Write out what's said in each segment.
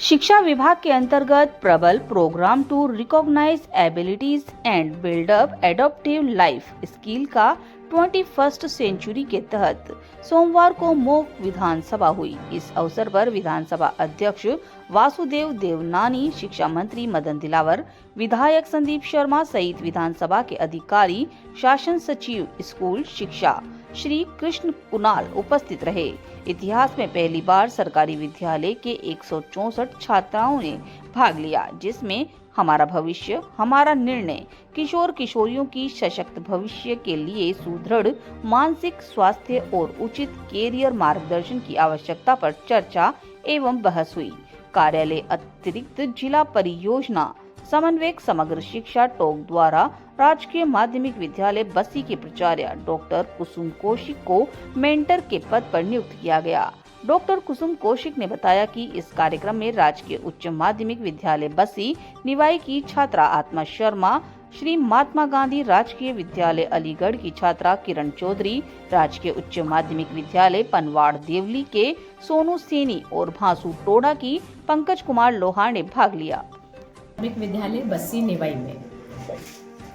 शिक्षा विभाग के अंतर्गत Prabal program to recognise abilities and build up adaptive life skill का 21st सेंचुरी के तहत सोमवार को मॉक विधानसभा हुई। इस अवसर पर विधानसभा अध्यक्ष वासुदेव देवनानी, शिक्षा मंत्री मदन दिलावर, विधायक संदीप शर्मा सहित विधानसभा के अधिकारी, शासन सचिव स्कूल शिक्षा श्री कृष्ण कुणाल उपस्थित रहे। इतिहास में पहली बार सरकारी विद्यालय के 164 छात्राओं ने भाग लिया, जिसमें हमारा भविष्य हमारा निर्णय, किशोर किशोरियों की सशक्त भविष्य के लिए सुदृढ़ मानसिक स्वास्थ्य और उचित कैरियर मार्गदर्शन की आवश्यकता पर चर्चा एवं बहस हुई। कार्यालय अतिरिक्त जिला परियोजना समन्वयक समग्र शिक्षा टोक द्वारा राजकीय माध्यमिक विद्यालय बस्सी के प्राचार्य डॉक्टर कुसुम कौशिक को मेंटर के पद पर नियुक्त किया गया। डॉक्टर कुसुम कौशिक ने बताया कि इस कार्यक्रम में राजकीय उच्च माध्यमिक विद्यालय बस्सी निवाई की छात्रा आत्मा शर्मा, श्री महात्मा गांधी राजकीय विद्यालय अलीगढ़ की छात्रा किरण चौधरी, राजकीय उच्च माध्यमिक विद्यालय पनवाड़ देवली के सोनू सैनी और भांसू टोडा की पंकज कुमार लोहार ने भाग लिया। विद्यालय बस्सी निवाई में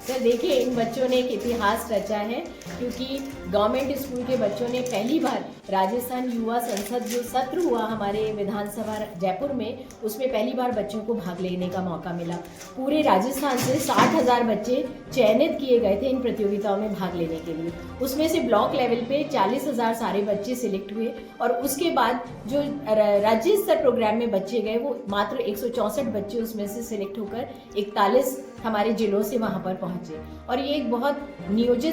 सर देखिए, इन बच्चों ने एक इतिहास रचा है, क्योंकि गवर्नमेंट स्कूल के बच्चों ने पहली बार राजस्थान युवा संसद जो सत्र हुआ हमारे विधानसभा जयपुर में, उसमें पहली बार बच्चों को भाग लेने का मौका मिला। पूरे राजस्थान से 60,000 बच्चे चयनित किए गए थे इन प्रतियोगिताओं में भाग लेने के लिए। उसमें से ब्लॉक लेवल पे 40,000 सारे बच्चे सिलेक्ट हुए और उसके बाद जो राज्य स्तर प्रोग्राम में बच्चे गए वो मात्र 164 बच्चे उसमें से सिलेक्ट होकर 41 हमारे जिलों से वहां पर पहुंचे। और ये एक बहुत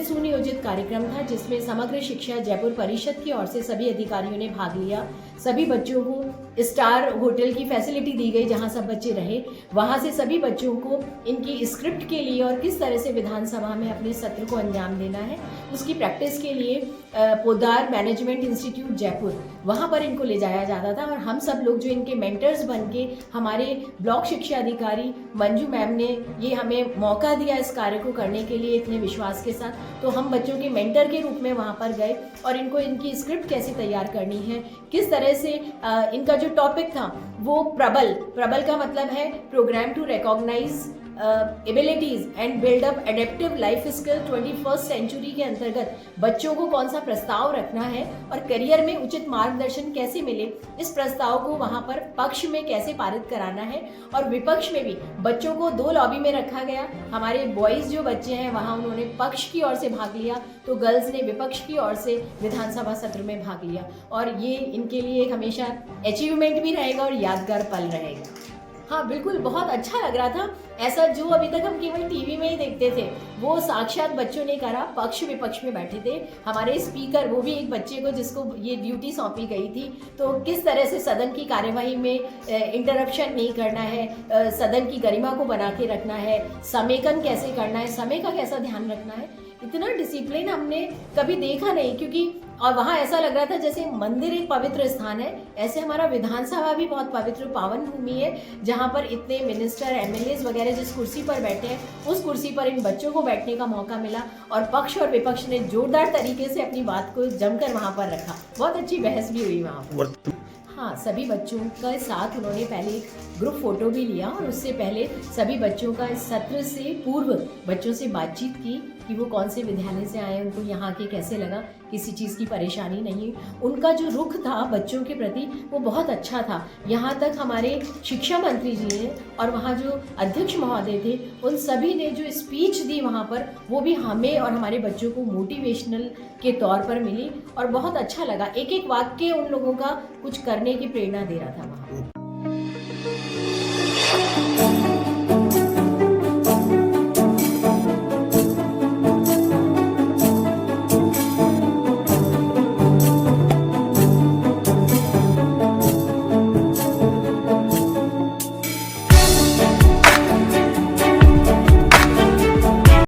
सुनियोजित कार्यक्रम था, जिसमें समग्र शिक्षा जयपुर परिषद की ओर से सभी अधिकारियों ने भाग लिया। सभी बच्चों को स्टार होटल की फैसिलिटी दी गई जहां सब बच्चे रहे। वहां से सभी बच्चों को इनकी स्क्रिप्ट के लिए और किस तरह से विधानसभा में अपने सत्र को अंजाम देना है उसकी प्रैक्टिस के लिए पोदार मैनेजमेंट इंस्टीट्यूट जयपुर वहां पर इनको ले जाया जाता था। और हम सब लोग जो इनके मेंटर्स बन के, हमारे ब्लॉक शिक्षा अधिकारी मंजू मैम ने ये हमें मौका दिया इस कार्य को करने के लिए इतने विश्वास के साथ, तो हम बच्चों के मेंटर के रूप में वहां पर गए और इनको इनकी स्क्रिप्ट कैसे तैयार करनी है, किस तरह से इनका जो टॉपिक था वो प्रबल का मतलब है program to recognise abilities and build up adaptive life skill 21st century के अंतर्गत बच्चों को कौन सा प्रस्ताव रखना है और करियर में उचित मार्गदर्शन कैसे मिले, इस प्रस्ताव को वहां पर पक्ष में कैसे पारित कराना है। और विपक्ष में भी बच्चों को 2 लॉबी में रखा गया। हमारे बॉयज जो बच्चे हैं वहां उन्होंने पक्ष की ओर से भाग लिया, तो गर्ल्स ने विपक्ष की ओर से विधानसभा सत्र में भाग लिया। और ये इनके लिए एक हमेशा अचीवमेंट भी रहेगा और यादगार पल रहेगा। हाँ बिल्कुल, बहुत अच्छा लग रहा था। ऐसा जो अभी तक हम केवल टीवी में ही देखते थे वो साक्षात बच्चों ने करा। पक्ष विपक्ष में बैठे थे हमारे स्पीकर, वो भी एक बच्चे को जिसको ये ड्यूटी सौंपी गई थी, तो किस तरह से सदन की कार्यवाही में इंटरप्शन नहीं करना है, सदन की गरिमा को बना के रखना है, समेकन कैसे करना है, समय का कैसा ध्यान रखना है, इतना डिसिप्लिन हमने कभी देखा नहीं। क्योंकि और वहाँ ऐसा लग रहा था जैसे मंदिर एक पवित्र स्थान है, ऐसे हमारा विधानसभा भी बहुत पवित्र पावन भूमि है, जहाँ पर इतने मिनिस्टर एमएलए वगैरह जिस कुर्सी पर बैठे हैं उस कुर्सी पर इन बच्चों को बैठने का मौका मिला। और पक्ष और विपक्ष ने जोरदार तरीके से अपनी बात को जमकर वहाँ पर रखा। बहुत अच्छी बहस भी हुई वहाँ पर। हाँ, सभी बच्चों का साथ उन्होंने पहले ग्रुप फोटो भी लिया और उससे पहले सभी बच्चों का इस सत्र से पूर्व बच्चों से बातचीत की कि वो कौन से विद्यालय से आए, उनको यहाँ के कैसे लगा, किसी चीज़ की परेशानी नहीं। उनका जो रुख था बच्चों के प्रति वो बहुत अच्छा था। यहाँ तक हमारे शिक्षा मंत्री जी ने और वहाँ जो अध्यक्ष महोदय थे उन सभी ने जो स्पीच दी वहाँ पर, वो भी हमें और हमारे बच्चों को मोटिवेशनल के तौर पर मिली और बहुत अच्छा लगा। एक एक वाक्य उन लोगों का कुछ करने की प्रेरणा दे रहा था वहाँ।